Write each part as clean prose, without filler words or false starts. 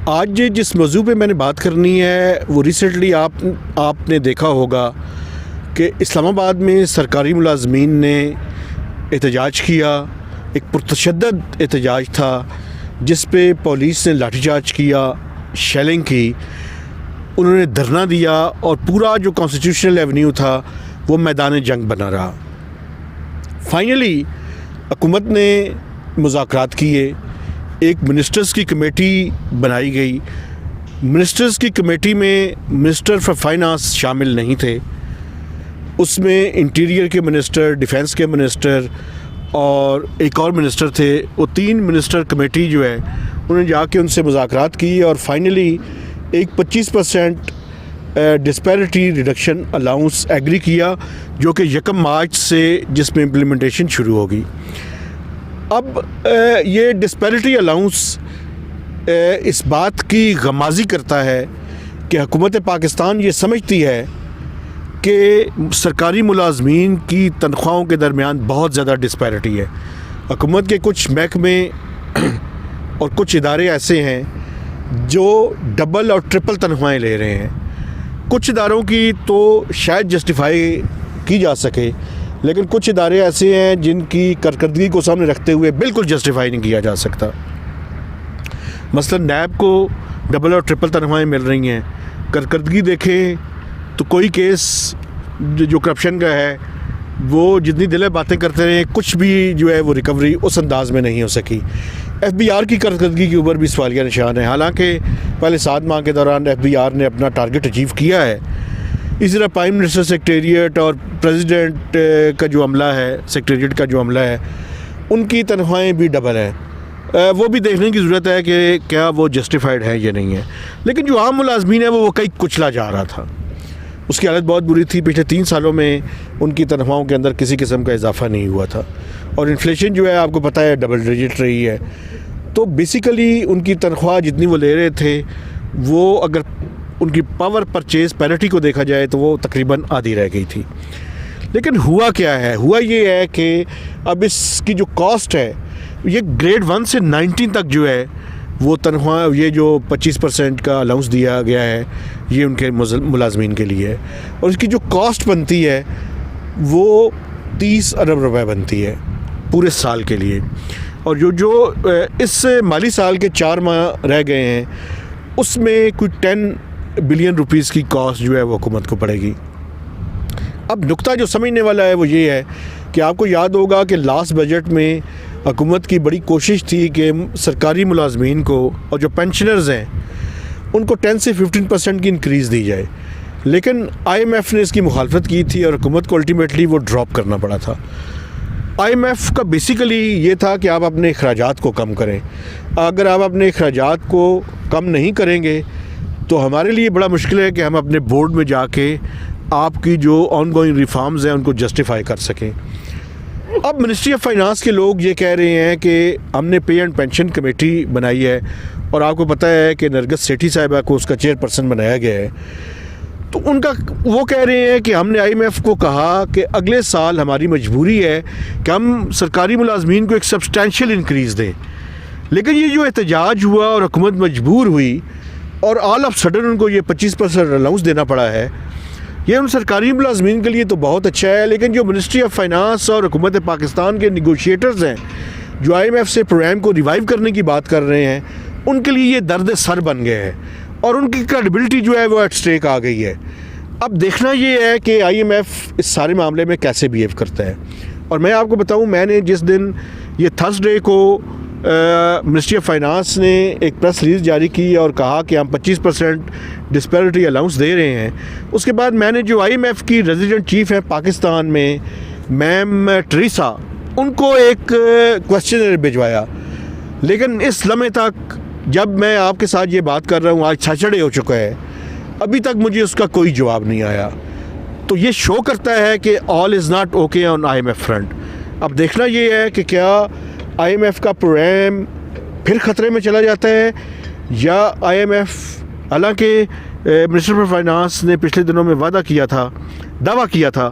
आज जिस मौजू पे मैंने बात करनी है वो रिसेंटली आपने देखा होगा कि इस्लामाबाद में सरकारी मुलाजमीन ने एहतजाज किया। एक पुरतशद्दद एहतजाज था जिस पे पुलिस ने लाठीचार्ज किया, शेलिंग की, उन्होंने धरना दिया और पूरा जो कॉन्स्टिट्यूशनल एवेन्यू था वो मैदान जंग बना रहा। फाइनली हुकूमत ने मुज़ाकरात किए, एक मिनिस्टर्स की कमेटी बनाई गई। मिनिस्टर्स की कमेटी में मिनिस्टर फॉर फाइनेंस शामिल नहीं थे, उसमें इंटीरियर के मिनिस्टर, डिफेंस के मिनिस्टर और एक और मिनिस्टर थे। वो 3 मिनिस्टर कमेटी जो है उन्होंने जाके उनसे मुज़ाकरात की और फाइनली एक 25% डिस्पैरिटी रिडक्शन अलाउंस एग्री किया, जो कि 1 मार्च से जिसमें इम्प्लीमेंटेशन शुरू होगी। अब ये डिस्पैरिटी अलाउंस इस बात की गमाज़ी करता है कि हुकूमत पाकिस्तान ये समझती है कि सरकारी मुलाजमीन की तनख्वाहों के दरमियान बहुत ज़्यादा डिस्पैरिटी है। हुकूमत के कुछ महकमे और कुछ इदारे ऐसे हैं जो डबल और ट्रिपल तनख्वाहें ले रहे हैं। कुछ इदारों की तो शायद जस्टिफाई की जा सके, लेकिन कुछ इदारे ऐसे हैं जिनकी कारकर्दगी को सामने रखते हुए बिल्कुल जस्टिफाई नहीं किया जा सकता। मसलन नैब को डबल और ट्रिपल तनख्वाहें मिल रही हैं। कारकर्दगी देखें तो कोई केस जो करप्शन का है वो जितनी दिलें बातें करते रहे, कुछ भी जो है वो रिकवरी उस अंदाज में नहीं हो सकी। FBI की कारकर्दगी के ऊपर भी सवालिया निशान है। हालांकि पहले 7 माह के दौरान FBI ने अपना टारगेट अचीव किया है। इसी तरह प्राइम मिनिस्टर सेक्रेटेरिएट और प्रेसिडेंट का जो अमला है, सेक्रेटेरिएट का जो अमला है, उनकी तनख्वाहें भी डबल हैं। वो भी देखने की ज़रूरत है कि क्या वो जस्टिफाइड है या नहीं है। लेकिन जो आम मुलाजमीन है वो कहीं कुचला जा रहा था, उसकी हालत बहुत बुरी थी। पिछले 3 सालों में उनकी तनख्वाहों के अंदर किसी किस्म का इजाफा नहीं हुआ था और इन्फ्लेशन जो है आपको पता है डबल डिजिट रही है। तो बेसिकली उनकी तनख्वाह जितनी वो ले रहे थे वो अगर उनकी पावर परचेज़ पैरिटी को देखा जाए तो वो तकरीबन आधी रह गई थी। लेकिन हुआ क्या है? हुआ ये है कि अब इसकी जो कॉस्ट है ये ग्रेड 1 से 19 तक जो है वो तनख्वाह, ये जो 25% का अलाउंस दिया गया है ये उनके मुलाजमीन के लिए है और इसकी जो कॉस्ट बनती है वो 30 अरब रुपए बनती है पूरे साल के लिए। और जो इस माली साल के 4 माह रह गए हैं उसमें कोई 10 बिलियन रुपीस की कॉस्ट जो है वो हुकूमत को पड़ेगी। अब नुक्ता जो समझने वाला है वो ये है कि आपको याद होगा कि लास्ट बजट में हुकूमत की बड़ी कोशिश थी कि सरकारी मुलाजमीन को और जो पेंशनर्स हैं उनको 10 से 15% की इंक्रीज़ दी जाए, लेकिन IMF ने इसकी मुखालफत की थी और हुकूमत को अल्टीमेटली वो ड्रॉप करना पड़ा था। IMF का बेसिकली ये था कि आप अपने अखराजात को कम करें। अगर आप अपने अखराजात को कम नहीं करेंगे तो हमारे लिए बड़ा मुश्किल है कि हम अपने बोर्ड में जाके आपकी जो ऑनगोइंग रिफॉर्म्स हैं उनको जस्टिफाई कर सकें। अब मिनिस्ट्री ऑफ फाइनेंस के लोग ये कह रहे हैं कि हमने पे एंड पेंशन कमेटी बनाई है और आपको पता है कि नरगिस सेठी साहिबा को उसका चेयरपर्सन बनाया गया है। तो वो कह रहे हैं कि हमने IMF को कहा कि अगले साल हमारी मजबूरी है कि हम सरकारी मुलाजमीन को एक सब्सटैंशियल इंक्रीज़ दें। लेकिन ये जो एहतजाज हुआ और हुकूमत मजबूर हुई और ऑल ऑफ सडन उनको ये 25% अलाउंस देना पड़ा है, ये उन सरकारी मुलाजमीन के लिए तो बहुत अच्छा है। लेकिन जो मिनिस्ट्री ऑफ फाइनेंस और हुकूमत पाकिस्तान के निगोशिएटर्स हैं जो IMF से प्रोग्राम को रिवाइव करने की बात कर रहे हैं, उनके लिए ये दर्द सर बन गए हैं और उनकी क्रेडिबिलिटी जो है वो एट स्टेक आ गई है। अब देखना ये है कि IMF इस सारे मामले में कैसे बिहेव करता है। और मैं आपको बताऊं, मैंने जिस दिन ये थर्सडे को मिनिस्ट्री ऑफ फाइनेंस ने एक प्रेस रिलीज़ जारी की और कहा कि हम 25% डिस्पैरिटी अलाउंस दे रहे हैं, उसके बाद मैंने जो IMF की रेजिडेंट चीफ़ है पाकिस्तान में, मैम टेरेसा, उनको एक क्वेश्चन भिजवाया। लेकिन इस लम्हे तक जब मैं आपके साथ ये बात कर रहा हूँ, आज सैटरडे हो चुका है, अभी तक मुझे उसका कोई जवाब नहीं आया। तो ये शो करता है कि all is not okay on IMF front. अब देखना ये है कि क्या IMF का प्रोग्राम फिर ख़तरे में चला जाता है या IMF, हालांकि मिनिस्टर फॉर फाइनेंस ने पिछले दिनों में दावा किया था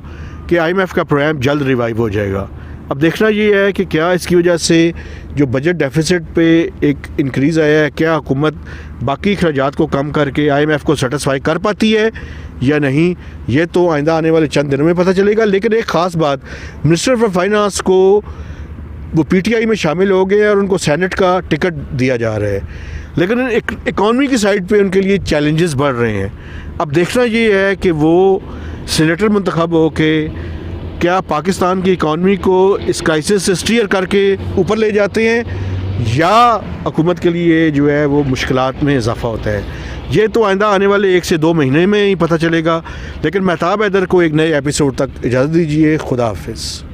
कि IMF का प्रोग्राम जल्द रिवाइव हो जाएगा। अब देखना ये है कि क्या इसकी वजह से जो बजट डेफिसिट पे एक इंक्रीज़ आया है, क्या हुकूमत बाकी अखराजात को कम करके IMF को सेटिस्फाई कर पाती है या नहीं, ये तो आइंदा आने वाले चंद दिनों में पता चलेगा। लेकिन एक ख़ास बात, मिनिस्टर फॉर फाइनेंस को वो PTI में शामिल हो गए और उनको सेनेट का टिकट दिया जा रहा है, लेकिन इकॉनमी की साइड पे उनके लिए चैलेंजेस बढ़ रहे हैं। अब देखना ये है कि वो सीनेटर मुंतखब हो के क्या पाकिस्तान की इकॉनमी को इस क्राइसिस से स्टीयर करके ऊपर ले जाते हैं या हुकूमत के लिए जो है वो मुश्किलात में इजाफा होता है। ये तो आइंदा आने वाले 1 से 2 महीने में ही पता चलेगा। लेकिन महताब हैदर को एक नए एपिसोड तक इजाज़त दीजिए। खुदा हाफिज़।